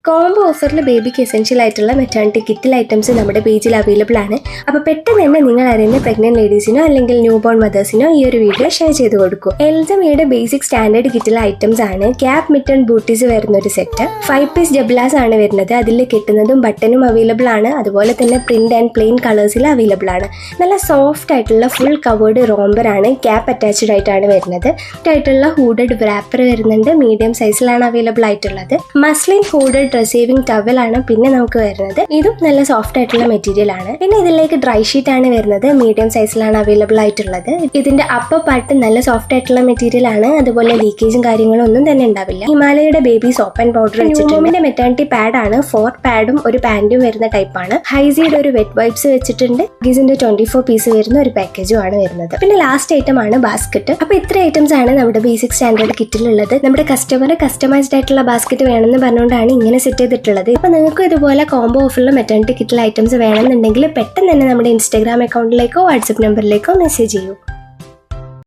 Combo ഓഫറിൽ ബേബിക്ക് essential ആയിട്ടുള്ള മെറ്റേണിറ്റി കിറ്റിൽ ഐറ്റംസ് നമ്മുടെ പേജിൽ അവൈലബിൾ ആണ്. അപ്പോൾ പെട്ടെന്ന് തന്നെ നിങ്ങൾ അറിയുന്ന പ്രഗ്നന്റ് ലേഡീസിനോ അല്ലെങ്കിൽ ന്യൂ ബോൺ മദേഴ്സിനോ ഈ ഒരു വീഡിയോ ഷെയർ ചെയ്ത് കൊടുക്കും. എൽസമയുടെ ബേസിക് സ്റ്റാൻഡേർഡ് കിറ്റിലെ ഐറ്റംസ് ആണ്. ക്യാപ് മിറ്റൺ ബൂട്ടീസ് വരുന്ന ഒരു സെറ്റ്, 5 പീസ് ജബ്ലാസ് ആണ് വരുന്നത്. അതിൽ കെട്ടുന്നതും ബട്ടനും അവൈലബിൾ ആണ്. അതുപോലെ തന്നെ പ്രിന്റ് ആൻഡ് പ്ലെയിൻ കളേഴ്സിൽ അവൈലബിൾ ആണ്. നല്ല സോഫ്റ്റ് ആയിട്ടുള്ള ഫുൾ കവേർഡ് റോംബർ ആണ്. ക്യാപ് അറ്റാച്ച്ഡ് ആയിട്ടാണ് വരുന്നത്. ആയിട്ടുള്ള ഹൂഡഡ് റാപ്പർ വരുന്നുണ്ട്. മീഡിയം സൈസിലാണ് അവൈലബിൾ ആയിട്ടുള്ളത്. മസ്ലിൻ ഹൂഡഡ് സേവിംഗ് ടവൽ ആണ് പിന്നെ നമുക്ക് വരുന്നത്. ഇതും നല്ല സോഫ്റ്റ് ആയിട്ടുള്ള മെറ്റീരിയൽ ആണ്. പിന്നെ ഇതിലേക്ക് ഡ്രൈ ഷീറ്റ് ആണ് വരുന്നത്. മീഡിയം സൈസിലാണ് അവൈലബിൾ ആയിട്ടുള്ളത്. ഇതിന്റെ അപ്പർ പാർട്ട് നല്ല സോഫ്റ്റ് ആയിട്ടുള്ള മെറ്റീരിയൽ ആണ്. അതുപോലെ ലീക്കേജും കാര്യങ്ങളും ഒന്നും തന്നെ ഉണ്ടാവില്ല. ഹിമാലയയുടെ ബേബി സോപ്പ് ആൻഡ് പൗഡർ വെച്ചിട്ടുണ്ട്. മെറ്റേണിറ്റി പാഡ് ആണ്. 4 പാഡും ഒരു പാന്റും വരുന്ന ടൈപ്പ് ആണ്. ഹൈസിയുടെ ഒരു വെറ്റ് വൈപ്സ് വെച്ചിട്ടുണ്ട്. ഗീസിന്റെ 24 പീസ് വരുന്ന ഒരു പാക്കേജും ആണ് വരുന്നത്. പിന്നെ ലാസ്റ്റ് ഐറ്റം ആണ് ബാസ്ക്കറ്റ്. അപ്പൊ ഇത്ര ഐറ്റംസ് ആണ് നമ്മുടെ ബേസിക് സ്റ്റാൻഡേർഡ് കിറ്റിലുള്ളത്. നമ്മുടെ കസ്റ്റമർ കസ്റ്റമൈസ്ഡ് ആയിട്ടുള്ള ബാസ്ക്കറ്റ് വേണമെന്ന് പറഞ്ഞുകൊണ്ടാണ് ഇങ്ങനെ സെറ്റ് ചെയ്തിട്ടുള്ളത്. അപ്പൊ നിങ്ങൾക്ക് ഇതുപോലെ കോംബോ ഓഫറിൽ മെറ്റേണിറ്റി കിറ്റിൽ ഐറ്റംസ് വേണമെന്നുണ്ടെങ്കിൽ പെട്ടെന്ന് തന്നെ നമ്മുടെ ഇൻസ്റ്റാഗ്രാം അക്കൗണ്ടിലേക്കോ വാട്സ്ആപ്പ് നമ്പറിലേക്കോ മെസ്സേജ് ചെയ്യൂ.